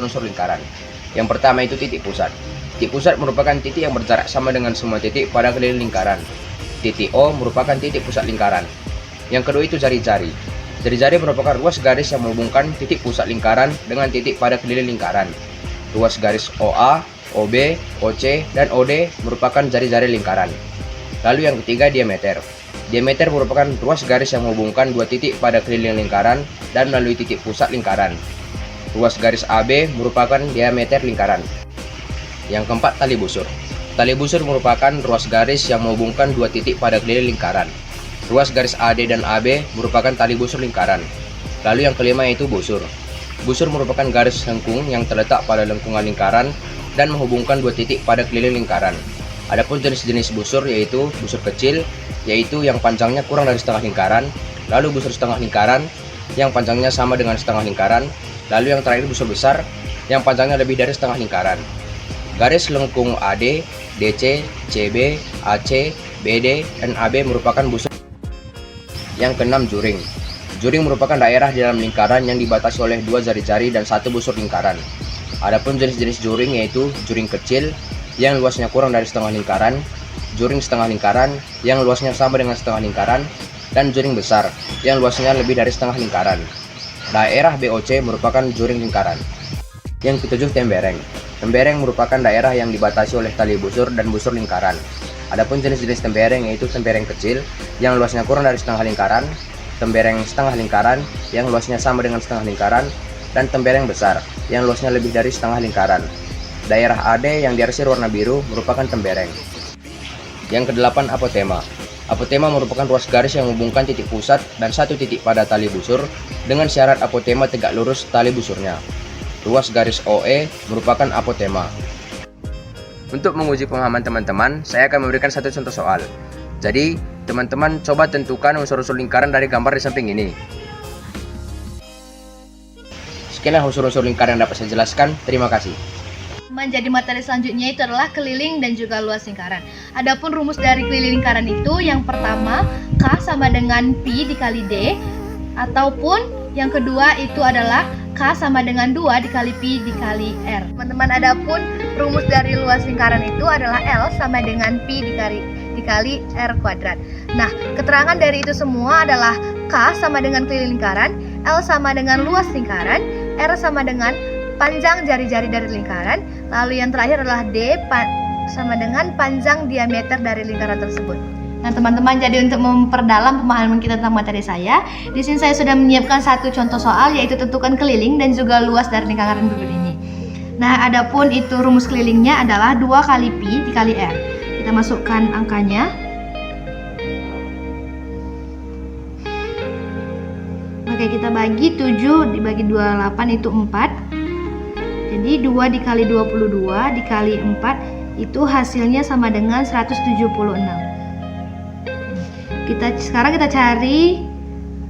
unsur lingkaran. Yang pertama itu titik pusat. Titik pusat merupakan titik yang berjarak sama dengan semua titik pada keliling lingkaran. Titik O merupakan titik pusat lingkaran. Yang kedua itu jari-jari. Jari-jari merupakan ruas garis yang menghubungkan titik pusat lingkaran dengan titik pada keliling lingkaran. Ruas garis OA, OB, OC, dan OD merupakan jari-jari lingkaran. Lalu yang ketiga diameter. Diameter merupakan ruas garis yang menghubungkan dua titik pada keliling lingkaran dan melalui titik pusat lingkaran. Ruas garis AB merupakan diameter lingkaran. Yang keempat, tali busur. Tali busur merupakan ruas garis yang menghubungkan dua titik pada keliling lingkaran. Ruas garis AD dan AB merupakan tali busur lingkaran. Lalu yang kelima yaitu busur. Busur merupakan garis lengkung yang terletak pada lengkungan lingkaran dan menghubungkan dua titik pada keliling lingkaran. Adapun jenis-jenis busur yaitu busur kecil, yaitu yang panjangnya kurang dari setengah lingkaran, lalu busur setengah lingkaran yang panjangnya sama dengan setengah lingkaran, lalu yang terakhir busur besar yang panjangnya lebih dari setengah lingkaran. Garis lengkung AD, DC, CB, AC, BD, dan AB merupakan busur. Yang keenam, juring. Juring merupakan daerah di dalam lingkaran yang dibatasi oleh dua jari-jari dan satu busur lingkaran. Adapun jenis-jenis juring yaitu juring kecil yang luasnya kurang dari setengah lingkaran, juring setengah lingkaran yang luasnya sama dengan setengah lingkaran, dan juring besar yang luasnya lebih dari setengah lingkaran. Daerah BOC merupakan juring lingkaran. Yang ketujuh, tembereng. Tembereng merupakan daerah yang dibatasi oleh tali busur dan busur lingkaran. Adapun jenis-jenis tembereng yaitu tembereng kecil yang luasnya kurang dari setengah lingkaran, tembereng setengah lingkaran yang luasnya sama dengan setengah lingkaran, dan tembereng besar yang luasnya lebih dari setengah lingkaran. Daerah AD yang diarsir warna biru merupakan tembereng. Yang kedelapan, apotema. Apotema merupakan ruas garis yang menghubungkan titik pusat dan satu titik pada tali busur dengan syarat apotema tegak lurus tali busurnya. Ruas garis OE merupakan apotema. Untuk menguji pemahaman teman-teman, saya akan memberikan satu contoh soal. Jadi, teman-teman coba tentukan unsur-unsur lingkaran dari gambar di samping ini. Sekianlah unsur-unsur lingkaran yang dapat saya jelaskan. Terima kasih. Menjadi materi selanjutnya itu adalah keliling dan juga luas lingkaran. Adapun rumus dari keliling lingkaran itu yang pertama K sama dengan Pi dikali D, ataupun yang kedua itu adalah K sama dengan 2 dikali Pi dikali R. Teman-teman, adapun rumus dari luas lingkaran itu adalah L sama dengan Pi dikali R kuadrat. Nah, keterangan dari itu semua adalah K sama dengan keliling lingkaran, L sama dengan luas lingkaran, R sama dengan panjang jari-jari dari lingkaran, lalu yang terakhir adalah D sama dengan panjang diameter dari lingkaran tersebut. Nah, teman-teman, jadi untuk memperdalam pemahaman kita tentang materi saya, di sini saya sudah menyiapkan satu contoh soal, yaitu tentukan keliling dan juga luas dari lingkaran berikut ini. Nah, adapun itu rumus kelilingnya adalah 2 kali Pi dikali R. Kita masukkan angkanya. Oke, kita bagi 7 dibagi 28 itu 4. Jadi 2 dikali 22 dikali 4 itu hasilnya sama dengan 176. Sekarang kita cari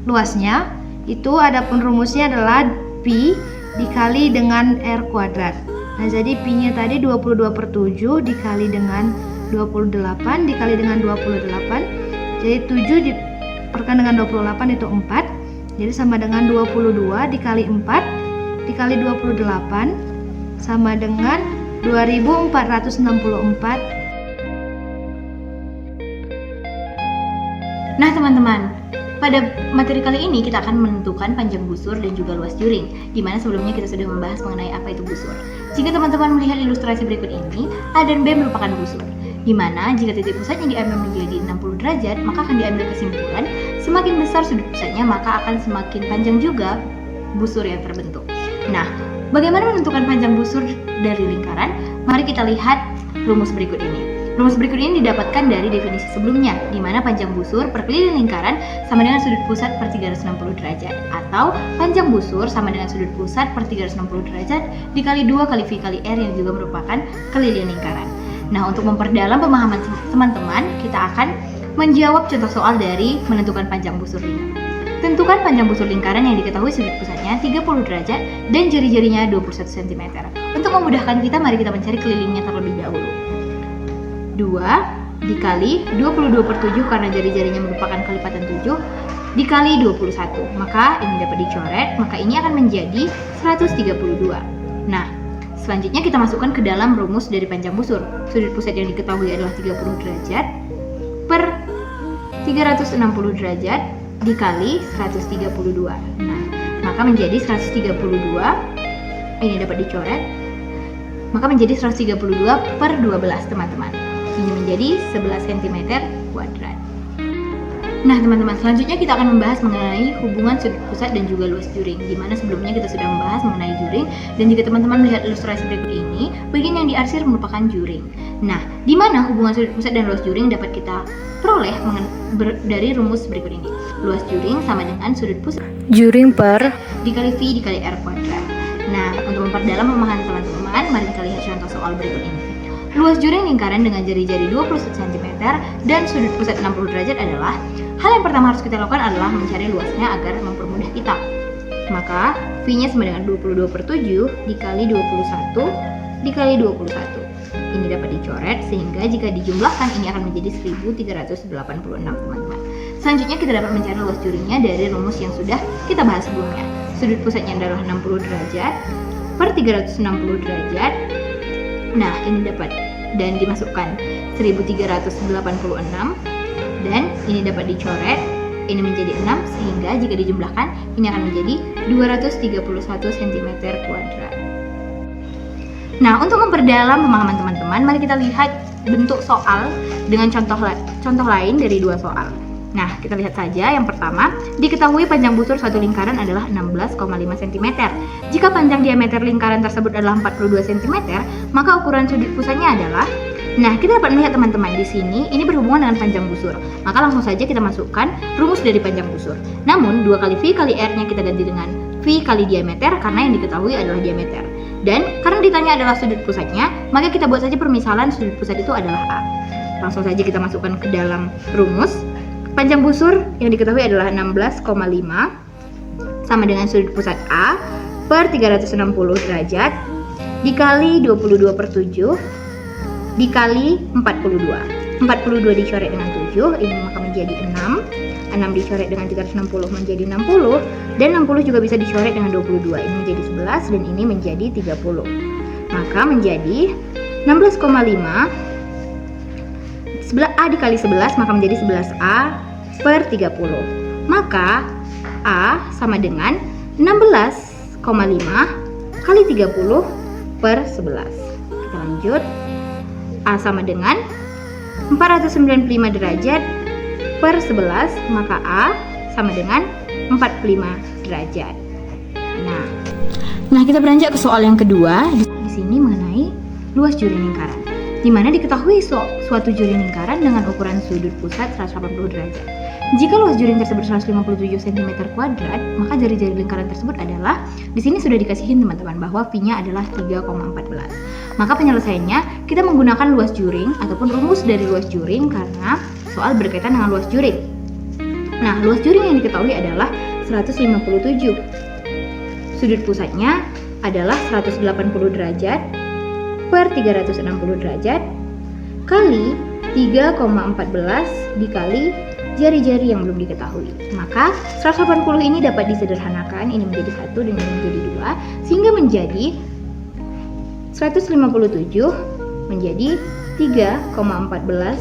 luasnya. Itu adapun rumusnya adalah Pi dikali dengan R kuadrat. Nah, jadi Pi-nya tadi 22/7 dikali dengan 28 dikali dengan 28. Jadi 7 diperkan dengan 28 itu 4. Jadi sama dengan 22 dikali 4 dikali 28 sama dengan 2464. Nah, teman-teman, pada materi kali ini kita akan menentukan panjang busur dan juga luas juring, di mana sebelumnya kita sudah membahas mengenai apa itu busur. Jika teman-teman melihat ilustrasi berikut ini, A dan B merupakan busur, di mana jika titik pusatnya diambil menjadi 60 derajat, maka akan diambil kesimpulan semakin besar sudut pusatnya, maka akan semakin panjang juga busur yang terbentuk. Nah, bagaimana menentukan panjang busur dari lingkaran? Mari kita lihat rumus berikut ini. Rumus berikut ini didapatkan dari definisi sebelumnya, di mana panjang busur per keliling lingkaran sama dengan sudut pusat per 360 derajat, atau panjang busur sama dengan sudut pusat per 360 derajat dikali 2 kali V kali R yang juga merupakan keliling lingkaran. Nah, untuk memperdalam pemahaman teman-teman, kita akan menjawab contoh soal dari menentukan panjang busur lingkaran. Tentukan panjang busur lingkaran yang diketahui sudut pusatnya 30 derajat dan jari-jarinya 21 cm. Untuk memudahkan kita, mari kita mencari kelilingnya terlebih dahulu. 2 dikali 22/7 karena jari-jarinya merupakan kelipatan 7 dikali 21. Maka ini dapat dicoret, maka ini akan menjadi 132. Nah, selanjutnya kita masukkan ke dalam rumus dari panjang busur. Sudut pusat yang diketahui adalah 30 derajat per 360 derajat dikali 132. Nah, maka menjadi 132, ini dapat dicoret, maka menjadi 132 per 12 teman-teman. Ini menjadi 11 cm kuadrat. Nah teman-teman, selanjutnya kita akan membahas mengenai hubungan sudut pusat dan juga luas juring, di mana sebelumnya kita sudah membahas mengenai juring, dan jika teman-teman melihat ilustrasi berikut ini, bagian yang diarsir merupakan juring. Nah, di mana hubungan sudut pusat dan luas juring dapat kita peroleh dari rumus berikut ini. Luas juring sama dengan sudut pusat Juring per dikali V dikali R kuadrat. Nah, untuk memperdalam pemahaman teman-teman, mari kita lihat contoh soal berikut ini. Luas juring lingkaran dengan jari-jari 21 cm dan sudut pusat 60 derajat adalah, hal yang pertama harus kita lakukan adalah mencari luasnya agar mempermudah kita. Maka V-nya sama dengan 22/7 dikali 21 dikali 21. Ini dapat dicoret sehingga jika dijumlahkan ini akan menjadi 1386 teman-teman. Selanjutnya kita dapat mencari luas juringnya dari rumus yang sudah kita bahas sebelumnya. Sudut pusatnya adalah 60 derajat per 360 derajat. Nah, ini dapat dan dimasukkan 1386 dan ini dapat dicoret, ini menjadi 6 sehingga jika dijumlahkan ini akan menjadi 231 cm kuadrat. Nah, untuk memperdalam pemahaman teman-teman, mari kita lihat bentuk soal dengan contoh lain dari dua soal. Nah, kita lihat saja. Yang pertama, diketahui panjang busur suatu lingkaran adalah 16,5 cm. Jika panjang diameter lingkaran tersebut adalah 42 cm, maka ukuran sudut pusatnya adalah. Nah, kita dapat melihat teman-teman di sini ini berhubungan dengan panjang busur. Maka langsung saja kita masukkan rumus dari panjang busur. Namun 2 kali V kali R-nya kita ganti dengan V kali diameter karena yang diketahui adalah diameter. Dan karena ditanya adalah sudut pusatnya, maka kita buat saja permisalan sudut pusat itu adalah A. Langsung saja kita masukkan ke dalam rumus. Panjang busur yang diketahui adalah 16,5 sama dengan sudut pusat A per 360 derajat dikali 22/7 dikali 42. 42 dicoret dengan 7, ini maka menjadi 6. 6 dicoret dengan 360 menjadi 60, dan 60 juga bisa dicoret dengan 22. Ini menjadi 11 dan ini menjadi 30. Maka menjadi 16,5 A dikali 11 maka menjadi 11A per 30. Maka A sama dengan 16,5 kali 30 per 11. Kita lanjut. A sama dengan 495 derajat per 11, maka A sama dengan 45 derajat. Nah, kita beranjak ke soal yang kedua. Di sini mengenai luas juring lingkaran, di mana diketahui suatu juring lingkaran dengan ukuran sudut pusat 180 derajat. Jika luas juring tersebut 157 cm kuadrat, maka jari-jari lingkaran tersebut adalah, di sini sudah dikasihin teman-teman bahwa V-nya adalah 3,14. Maka penyelesaiannya kita menggunakan luas juring ataupun rumus dari luas juring karena soal berkaitan dengan luas juring. Nah, luas juring yang diketahui adalah 157. Sudut pusatnya adalah 180 derajat per 360 derajat kali 3,14 dikali jari-jari yang belum diketahui. Maka 180 ini dapat disederhanakan, ini menjadi 1 dan ini menjadi 2, sehingga menjadi 157 menjadi 3,14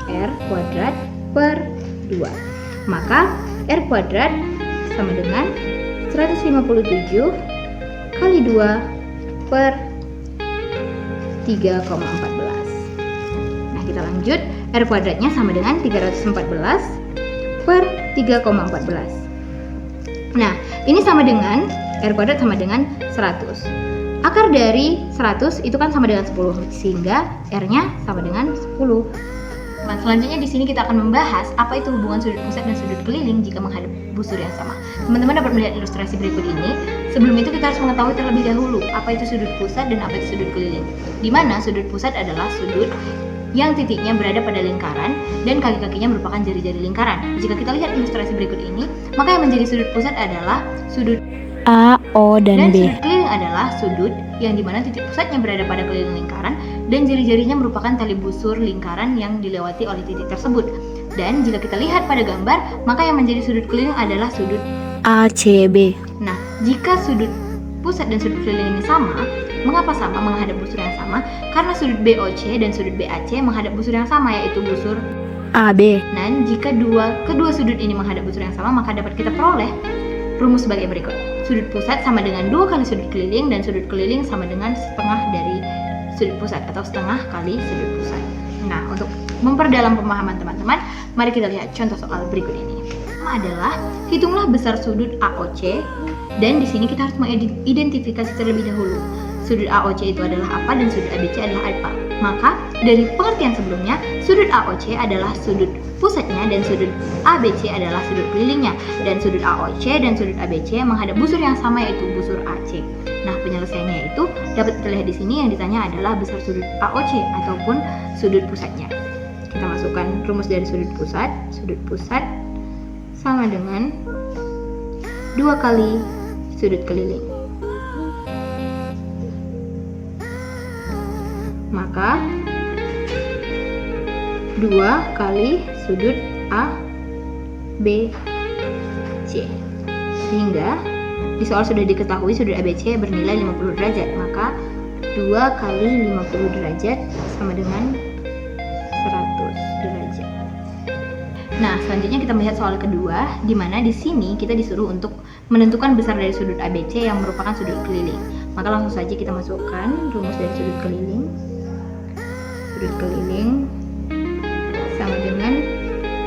R kuadrat per 2. Maka R kuadrat sama dengan 157 kali 2 per 3,14. Nah, kita lanjut. R kuadratnya sama dengan 314 per 3,14. Nah, ini sama dengan R kuadrat sama dengan 100. Akar dari 100 itu kan sama dengan 10, sehingga R-nya sama dengan 10. Nah, selanjutnya di sini kita akan membahas apa itu hubungan sudut pusat dan sudut keliling jika menghadap busur yang sama. Teman-teman dapat melihat ilustrasi berikut ini. Sebelum itu kita harus mengetahui terlebih dahulu apa itu sudut pusat dan apa itu sudut keliling. Di mana sudut pusat adalah sudut yang titiknya berada pada lingkaran dan kaki-kakinya merupakan jari-jari lingkaran. Jika kita lihat ilustrasi berikut ini, maka yang menjadi sudut pusat adalah sudut A, O, dan B. sudut keliling adalah sudut yang dimana titik pusatnya berada pada keliling lingkaran dan jari-jarinya merupakan tali busur lingkaran yang dilewati oleh titik tersebut. Dan jika kita lihat pada gambar, maka yang menjadi sudut keliling adalah sudut A, C, B. Nah, jika sudut pusat dan sudut keliling ini sama. Mengapa sama menghadap busur yang sama? Karena sudut BOC dan sudut BAC menghadap busur yang sama, yaitu busur AB. Dan jika kedua sudut ini menghadap busur yang sama, maka dapat kita peroleh rumus sebagai berikut. Sudut pusat sama dengan 2 kali sudut keliling, dan sudut keliling sama dengan setengah dari sudut pusat atau setengah kali sudut pusat. Nah, untuk memperdalam pemahaman teman-teman, mari kita lihat contoh soal berikut ini. Pertama adalah hitunglah besar sudut AOC, dan di sini kita harus mengidentifikasi terlebih dahulu. Sudut AOC itu adalah apa dan sudut ABC adalah apa. Maka dari pengertian sebelumnya, sudut AOC adalah sudut pusatnya dan sudut ABC adalah sudut kelilingnya, dan sudut AOC dan sudut ABC menghadap busur yang sama, yaitu busur AC. Nah, penyelesaiannya itu dapat kita lihat di sini. Yang ditanya adalah besar sudut AOC ataupun sudut pusatnya. Kita masukkan rumus dari sudut pusat. Sudut pusat sama dengan 2 kali sudut keliling. Maka 2 kali sudut A, B, C. Sehingga di soal sudah diketahui sudut ABC bernilai 50 derajat. Maka 2 kali 50 derajat sama dengan 100 derajat. Nah, selanjutnya kita melihat soal kedua, di mana di sini kita disuruh untuk menentukan besar dari sudut ABC yang merupakan sudut keliling. Maka langsung saja kita masukkan rumus dari sudut keliling. Sudut keliling sama dengan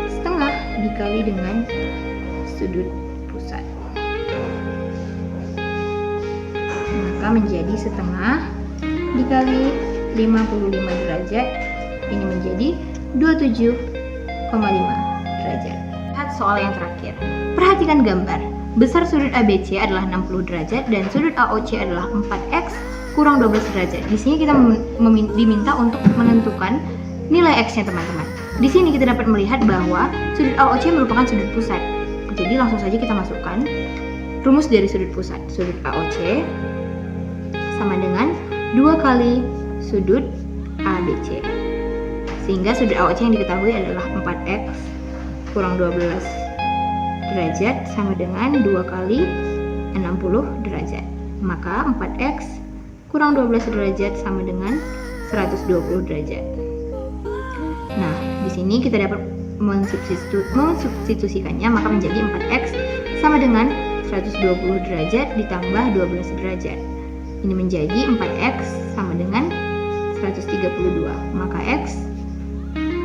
setengah dikali dengan sudut pusat. Maka menjadi setengah dikali 55 derajat. Ini menjadi 27,5 derajat. Lihat soal yang terakhir. Perhatikan gambar. Besar sudut ABC adalah 60 derajat dan sudut AOC adalah 4x kurang 12 derajat. Di sini kita diminta untuk menentukan nilai x-nya, teman-teman. Di sini kita dapat melihat bahwa sudut AOC merupakan sudut pusat. Jadi langsung saja kita masukkan rumus dari sudut pusat. Sudut AOC sama dengan 2 kali sudut ABC. Sehingga sudut AOC yang diketahui adalah 4x kurang 12 derajat sama dengan 2 kali 60 derajat. Maka 4x kurang 12 derajat sama dengan 120 derajat. Nah, di sini kita dapat mensubstitusikannya, maka menjadi 4x sama dengan 120 derajat ditambah 12 derajat. Ini menjadi 4x sama dengan 132. Maka x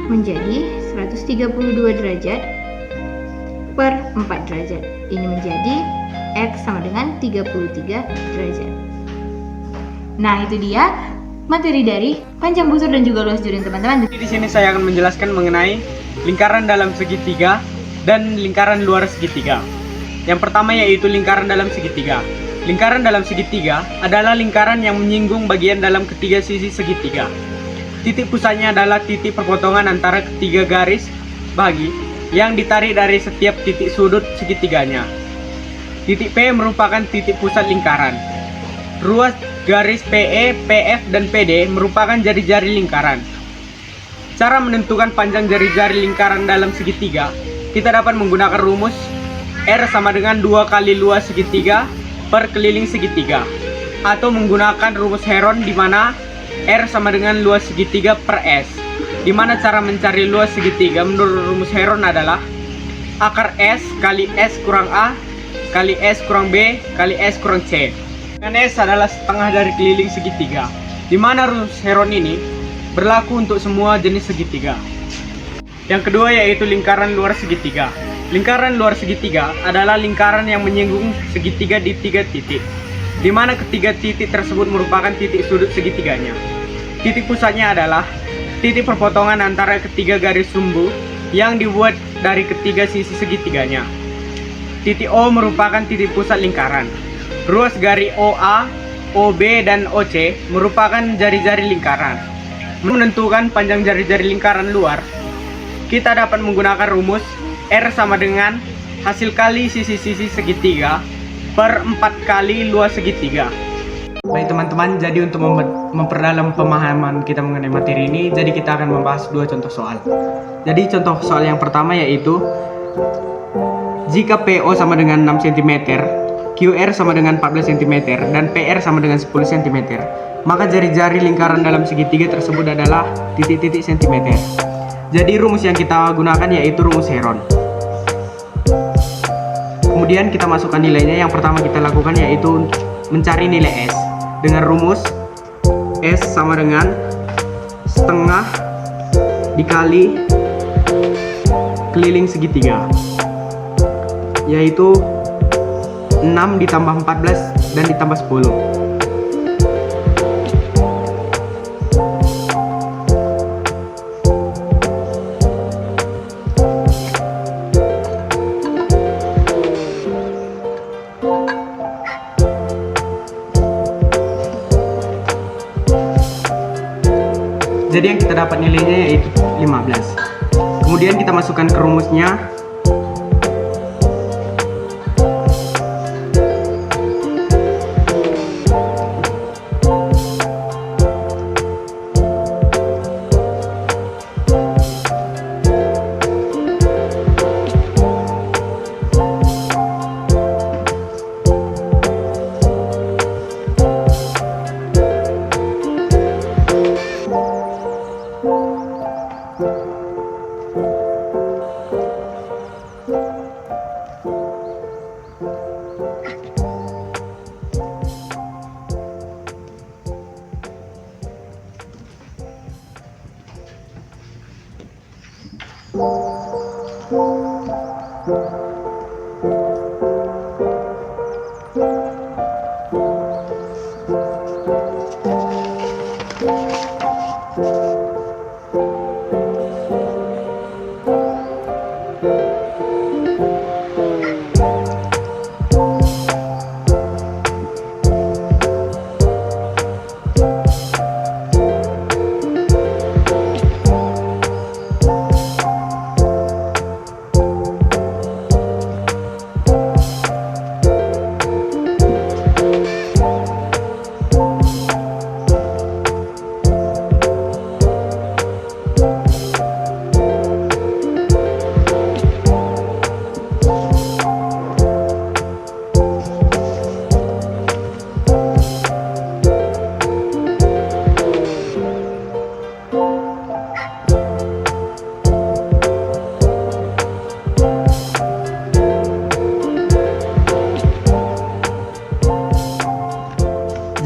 menjadi 132 derajat per 4 derajat. Ini menjadi x sama dengan 33 derajat. Nah, itu dia materi dari panjang busur dan juga luas juring, teman-teman. Di sini saya akan menjelaskan mengenai lingkaran dalam segitiga dan lingkaran luar segitiga. Yang pertama yaitu lingkaran dalam segitiga. Lingkaran dalam segitiga adalah lingkaran yang menyinggung bagian dalam ketiga sisi segitiga. Titik pusatnya adalah titik perpotongan antara ketiga garis bagi yang ditarik dari setiap titik sudut segitiganya. Titik P merupakan titik pusat lingkaran. Ruas garis PE, PF, dan PD merupakan jari-jari lingkaran. Cara menentukan panjang jari-jari lingkaran dalam segitiga, kita dapat menggunakan rumus R sama dengan 2 kali luas segitiga per keliling segitiga, atau menggunakan rumus Heron di mana R sama dengan luas segitiga per S, di mana cara mencari luas segitiga menurut rumus Heron adalah akar S kali S kurang A kali S kurang B kali S kurang C. Dan S adalah setengah dari keliling segitiga, di mana rumus Heron ini berlaku untuk semua jenis segitiga. Yang kedua yaitu lingkaran luar segitiga. Lingkaran luar segitiga adalah lingkaran yang menyinggung segitiga di 3 titik, di mana ketiga titik tersebut merupakan titik sudut segitiganya. Titik pusatnya adalah titik perpotongan antara ketiga garis sumbu yang dibuat dari ketiga sisi segitiganya. Titik O merupakan titik pusat lingkaran. Ruas garis OA, OB, dan OC merupakan jari-jari lingkaran. Menentukan panjang jari-jari lingkaran luar, kita dapat menggunakan rumus R sama dengan hasil kali sisi-sisi segitiga per 4 kali luas segitiga. Baik teman-teman, jadi untuk memperdalam pemahaman kita mengenai materi ini, jadi kita akan membahas 2 contoh soal. Jadi contoh soal yang pertama yaitu jika PO sama dengan 6 cm, QR sama dengan 14 cm dan PR sama dengan 10 cm, maka jari-jari lingkaran dalam segitiga tersebut adalah titik-titik cm. Jadi rumus yang kita gunakan yaitu rumus Heron. Kemudian kita masukkan nilainya. Yang pertama kita lakukan yaitu mencari nilai S dengan rumus S sama dengan setengah dikali keliling segitiga, yaitu 6 ditambah 14 dan ditambah 10. Jadi yang kita dapat nilainya yaitu 15. Kemudian kita masukkan ke rumusnya.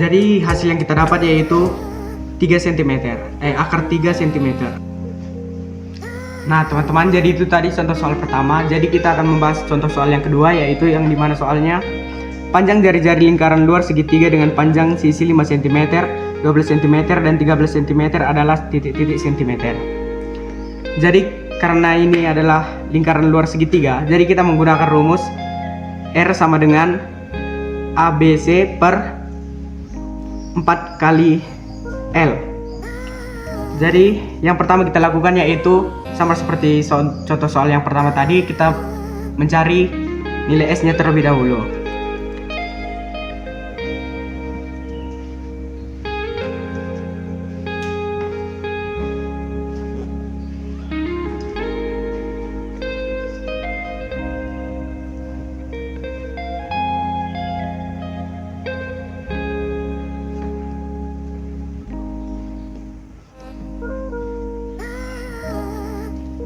Jadi hasil yang kita dapat yaitu 3 cm, akar 3 cm. Nah teman-teman, jadi itu tadi contoh soal pertama. Jadi kita akan membahas contoh soal yang kedua, yaitu yang dimana soalnya panjang jari-jari lingkaran luar segitiga dengan panjang sisi 5 cm, 12 cm, dan 13 cm adalah titik-titik cm. Jadi karena ini adalah lingkaran luar segitiga, jadi kita menggunakan rumus R sama dengan ABC per 4 kali L. Jadi yang pertama kita lakukan yaitu sama seperti contoh soal yang pertama tadi, kita mencari nilai S nya terlebih dahulu.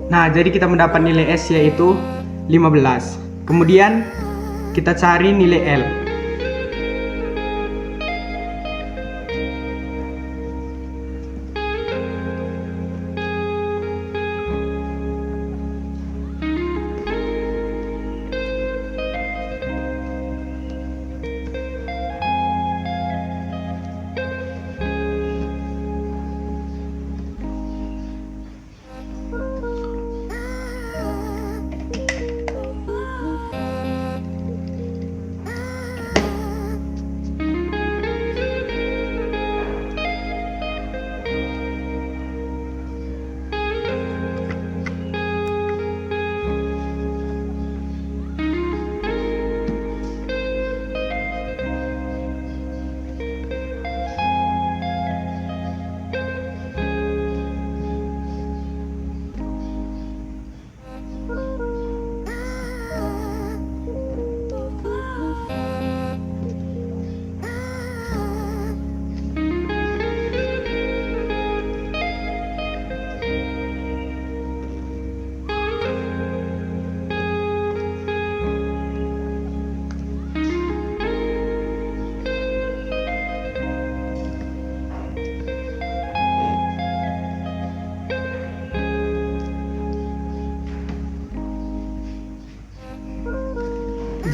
Nah, jadi kita mendapat nilai S yaitu 15. Kemudian kita cari nilai L.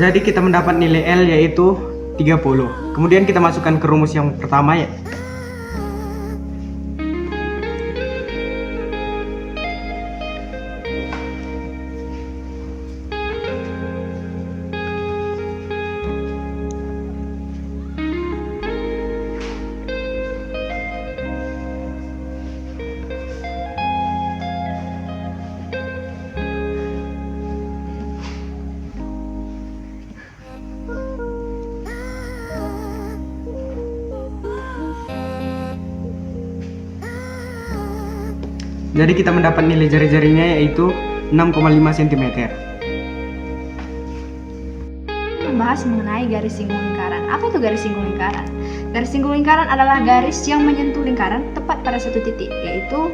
Jadi kita mendapat nilai L yaitu 30. Kemudian kita masukkan ke rumus yang pertama ya. Jadi kita mendapat nilai jari-jarinya yaitu 6,5 cm. Membahas mengenai garis singgung lingkaran. Apa itu garis singgung lingkaran? Garis singgung lingkaran adalah garis yang menyentuh lingkaran tepat pada satu titik, yaitu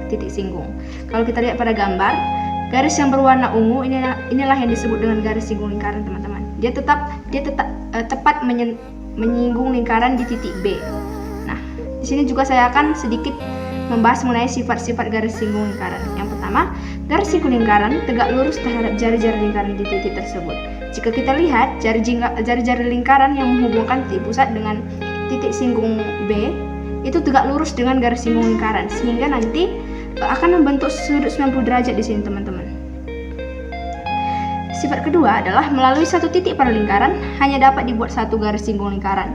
titik singgung. Kalau kita lihat pada gambar, garis yang berwarna ungu inilah yang disebut dengan garis singgung lingkaran, teman-teman. Dia tepat menyinggung lingkaran di titik B. Nah, di sini juga saya akan sedikit membahas mengenai sifat-sifat garis singgung lingkaran. Yang pertama, garis singgung lingkaran tegak lurus terhadap jari-jari lingkaran di titik tersebut. Jika kita lihat jari-jari lingkaran yang menghubungkan titik pusat dengan titik singgung B itu tegak lurus dengan garis singgung lingkaran, sehingga nanti akan membentuk sudut 90 derajat di sini, teman-teman. Sifat kedua adalah melalui satu titik pada lingkaran hanya dapat dibuat satu garis singgung lingkaran.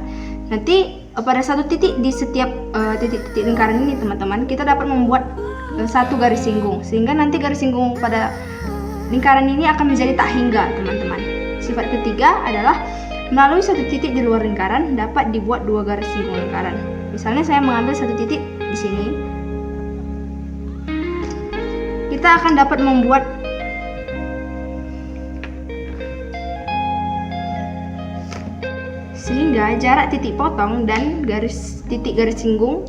Nanti pada satu titik di setiap titik-titik lingkaran ini, teman-teman, kita dapat membuat satu garis singgung, sehingga nanti garis singgung pada lingkaran ini akan menjadi tak hingga, teman-teman. Sifat ketiga adalah melalui satu titik di luar lingkaran dapat dibuat dua garis singgung lingkaran. Misalnya saya mengambil satu titik di sini, kita akan dapat membuat sehingga jarak titik potong dan titik garis singgung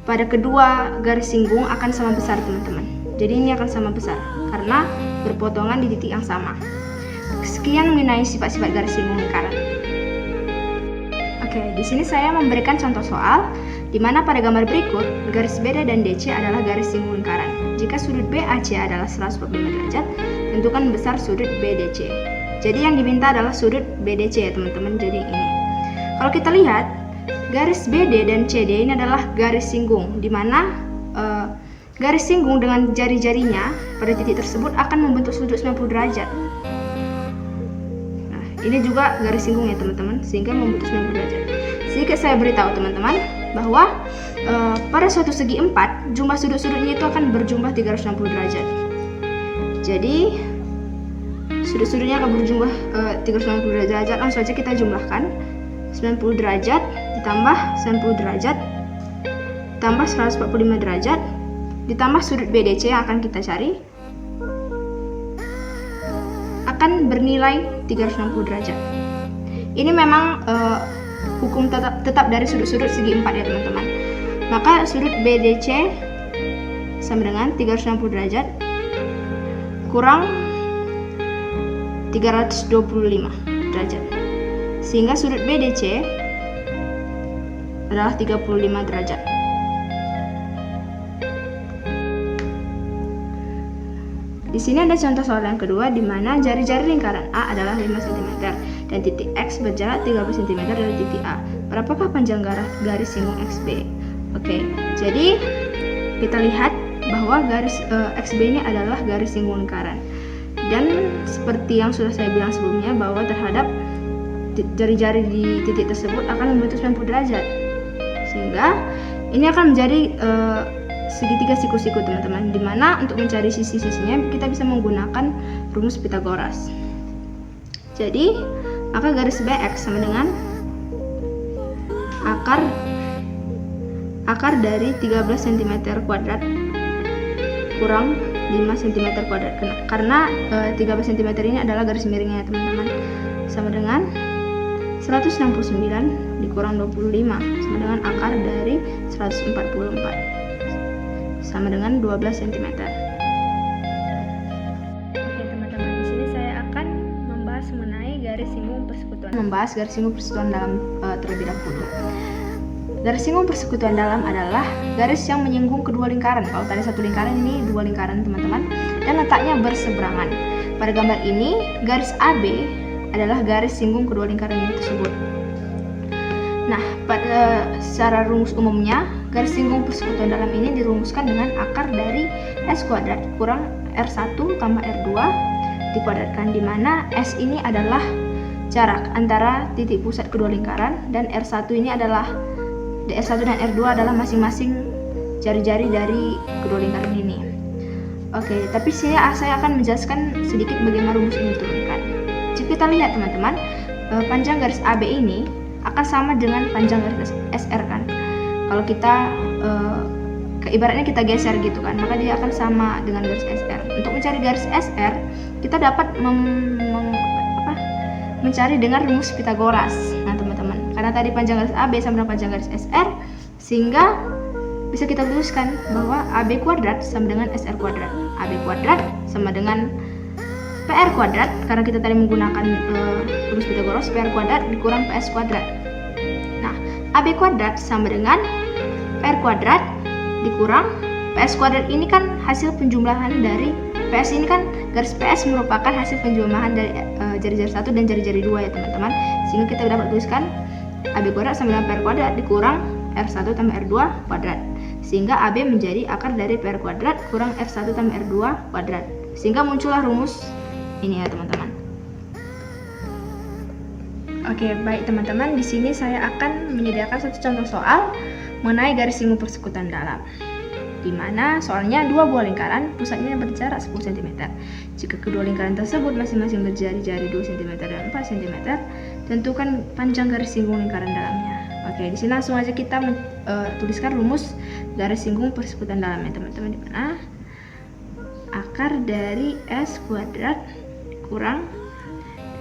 pada kedua garis singgung akan sama besar, teman-teman. Jadi ini akan sama besar karena berpotongan di titik yang sama. Sekian mengenai sifat-sifat garis singgung lingkaran. Oke, di sini saya memberikan contoh soal di mana pada gambar berikut garis BD dan DC adalah garis singgung lingkaran. Jika sudut BAC adalah 145 derajat, tentukan besar sudut BDC. Jadi yang diminta adalah sudut BDC ya, teman-teman. Jadi ini. Kalau kita lihat, garis BD dan CD ini adalah garis singgung, di mana garis singgung dengan jari-jarinya pada titik tersebut akan membentuk sudut 90 derajat. Nah, ini juga garis singgung ya, teman-teman, sehingga membentuk 90 derajat. Sedikit saya beritahu teman-teman bahwa pada suatu segi 4, jumlah sudut-sudutnya itu akan berjumlah 360 derajat. Jadi sudut-sudutnya akan berjumlah 360 derajat. Langsung saja kita jumlahkan. 90 derajat ditambah 90 derajat ditambah 145 derajat ditambah sudut BDC yang akan kita cari akan bernilai 360 derajat. Ini memang hukum tetap dari sudut-sudut segi 4 ya, teman-teman. Maka sudut BDC sama dengan 360 derajat kurang 325 derajat. Sehingga sudut BDC adalah 35 derajat. Di sini ada contoh soal yang kedua di mana jari-jari lingkaran A adalah 5 cm dan titik X berjarak 30 cm dari titik A. Berapakah panjang garis singgung XB? Oke, jadi kita lihat bahwa garis XB ini adalah garis singgung lingkaran. Dan seperti yang sudah saya bilang sebelumnya bahwa terhadap jari-jari di titik tersebut akan membentuk 90 derajat, sehingga ini akan menjadi segitiga siku-siku, teman-teman, dimana untuk mencari sisi-sisinya kita bisa menggunakan rumus Pythagoras. Jadi maka garis BX sama dengan akar dari 13 cm kuadrat kurang 5 cm kuadrat, karena 13 cm ini adalah garis miringnya, teman-teman, sama dengan 169 dikurang 25 sama dengan akar dari 144 sama dengan 12 cm. Oke, teman-teman, di sini saya akan membahas mengenai garis singgung persekutuan. Membahas garis singgung persekutuan dalam terlebih dahulu. Garis singgung persekutuan dalam adalah garis yang menyinggung kedua lingkaran. Kalau tadi satu lingkaran, ini dua lingkaran, teman-teman, dan letaknya berseberangan. Pada gambar ini, garis AB adalah garis singgung kedua lingkaran ini tersebut. Nah, pada secara rumus umumnya, garis singgung persekutuan dalam ini dirumuskan dengan akar dari S kuadrat kurang R1 tambah R2 dikuadratkan, di mana S ini adalah jarak antara titik pusat kedua lingkaran dan R1 ini adalah R1 dan R2 adalah masing-masing jari-jari dari kedua lingkaran ini. Oke, tapi saya akan menjelaskan sedikit bagaimana rumus ini diturunkan. Jika kita lihat teman-teman, panjang garis AB ini akan sama dengan panjang garis SR kan. Kalau kita ibaratnya kita geser gitu kan, maka dia akan sama dengan garis SR. Untuk mencari garis SR, kita dapat mencari dengan rumus Pythagoras. Nah teman-teman, karena tadi panjang garis AB sama dengan panjang garis SR, sehingga bisa kita tuliskan bahwa AB kuadrat sama dengan SR kuadrat. AB kuadrat sama dengan PR kuadrat, karena kita tadi menggunakan rumus Pythagoras, PR kuadrat dikurang PS kuadrat. Nah, AB kuadrat sama dengan PR kuadrat dikurang PS kuadrat, ini kan hasil penjumlahan dari PS ini kan, garis PS merupakan hasil penjumlahan dari jari-jari 1 dan jari-jari 2 ya teman-teman. Sehingga kita dapat tuliskan AB kuadrat sama dengan PR kuadrat dikurang R1 tambah R2 kuadrat. Sehingga AB menjadi akar dari PR kuadrat kurang R1 tambah R2 kuadrat. Sehingga muncullah rumus ini ya teman-teman. Oke, baik teman-teman, di sini saya akan menyediakan satu contoh soal mengenai garis singgung persekutuan dalam, di mana soalnya dua buah lingkaran pusatnya berjarak 10 cm. Jika kedua lingkaran tersebut masing-masing berjari-jari 2 cm dan 4 cm, tentukan panjang garis singgung lingkaran dalamnya. Oke, di sini langsung aja kita tuliskan rumus garis singgung persekutuan dalamnya teman-teman, di mana akar dari S kuadrat kurang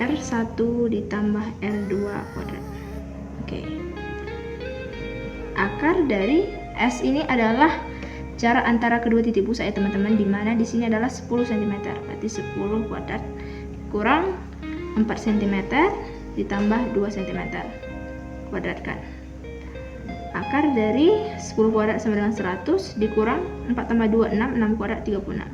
R1 ditambah R2 kuadrat. Oke. Akar dari S ini adalah jarak antara kedua titik pusat ya teman-teman, di mana di sini adalah 10 cm. Berarti 10 kuadrat kurang 4 cm ditambah 2 cm. Kuadratkan. Akar dari 10 kuadrat sama dengan 100 dikurang 4 tambah 2 6, 6 kuadrat 36.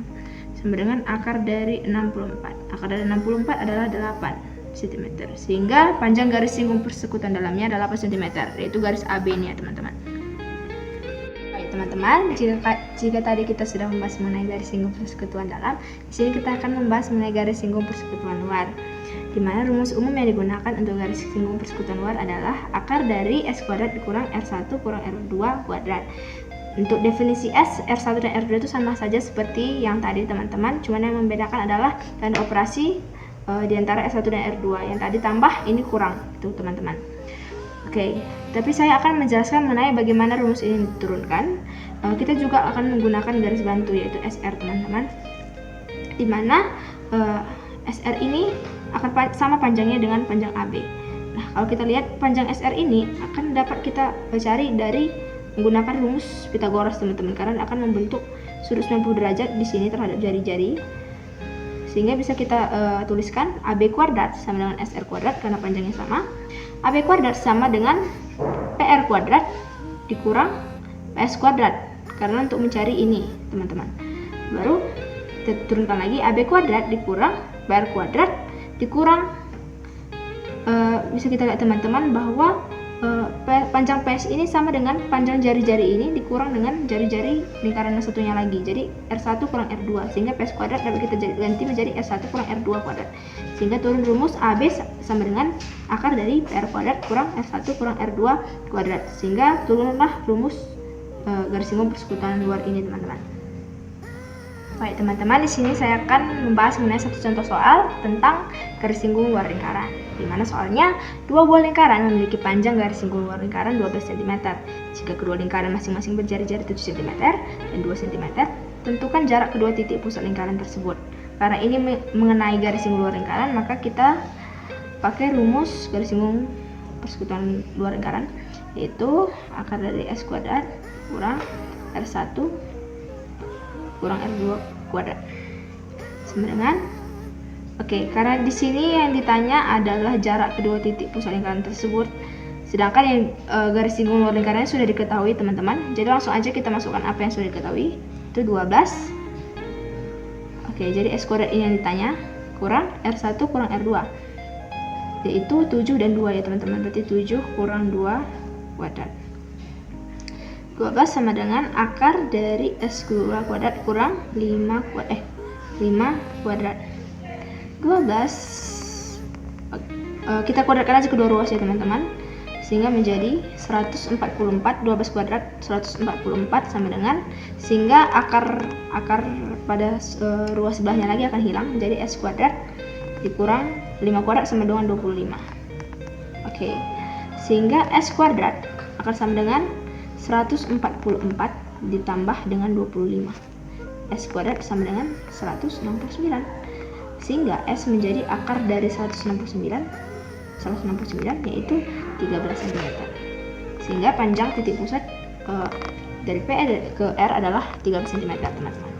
Sama dengan akar dari 64. Akar dari 64 adalah 8 cm. Sehingga panjang garis singgung persekutuan dalamnya adalah 8 cm, yaitu garis AB ini ya teman-teman. Baik teman-teman, jika tadi kita sudah membahas mengenai garis singgung persekutuan dalam, di sini kita akan membahas mengenai garis singgung persekutuan luar. Di mana rumus umum yang digunakan untuk garis singgung persekutuan luar adalah akar dari S kuadrat dikurang R1 kurang R2 kuadrat. Untuk definisi S, R1 dan R2 itu sama saja seperti yang tadi teman-teman, cuman yang membedakan adalah tanda operasi di antara S1 dan R2. Yang tadi tambah, ini kurang, itu teman-teman. Oke, tapi saya akan menjelaskan mengenai bagaimana rumus ini diturunkan. Kita juga akan menggunakan garis bantu, yaitu SR teman-teman, di mana SR ini akan sama panjangnya dengan panjang AB. Nah, kalau kita lihat panjang SR ini akan dapat kita cari dari menggunakan rumus Pythagoras teman-teman, karena akan membentuk sudut 90 derajat di sini terhadap jari-jari, sehingga bisa kita tuliskan AB kuadrat sama dengan SR kuadrat karena panjangnya sama. AB kuadrat sama dengan PR kuadrat dikurang PS kuadrat, karena untuk mencari ini teman-teman. Baru kita turunkan lagi AB kuadrat dikurang PR kuadrat dikurang bisa kita lihat teman-teman bahwa panjang PS ini sama dengan panjang jari-jari ini dikurang dengan jari-jari lingkaran yang satunya lagi. Jadi R1 kurang R2, sehingga PS kuadrat dapat kita ganti menjadi R1 kurang R2 kuadrat. Sehingga turun rumus AB sama dengan akar dari PR kuadrat kurang R1 kurang R2 kuadrat. Sehingga turunlah rumus garis singgung persekutuan luar ini teman-teman. Baik teman-teman, di sini saya akan membahas mengenai satu contoh soal tentang garis singgung luar lingkaran, di mana soalnya dua buah lingkaran memiliki panjang garis singgung luar lingkaran 12 cm. Jika kedua lingkaran masing-masing berjari-jari 7 cm dan 2 cm, tentukan jarak kedua titik pusat lingkaran tersebut. Karena ini mengenai garis singgung luar lingkaran, maka kita pakai rumus garis singgung persekutuan luar lingkaran, yaitu akar dari S kuadrat kurang R1 kurang R2 kuadrat sama dengan karena di sini yang ditanya adalah jarak kedua titik pusat lingkaran tersebut, sedangkan yang garis singgung luar lingkarannya sudah diketahui teman-teman. Jadi langsung aja kita masukkan apa yang sudah diketahui, itu 12. Jadi S kuadrat ini yang ditanya kurang R1 kurang R2. yaitu 7 dan 2 ya teman-teman. Berarti 7 kurang 2 kuadrat. 12 sama dengan akar dari S2 kuadrat kurang 5 kuadrat. 12 kita kuadratkan aja kedua ruas ya teman-teman, sehingga menjadi 144. 12 kuadrat 144 sama dengan, sehingga akar pada ruas sebelahnya lagi akan hilang, menjadi S kuadrat dikurang 5 kuadrat sama dengan 25. Oke, sehingga S kuadrat akan sama dengan 144 ditambah dengan 25. S kuadrat sama dengan 169. Sehingga S menjadi akar dari 169 yaitu 13 cm. Sehingga panjang titik pusat dari P ke R adalah 13 cm, teman-teman.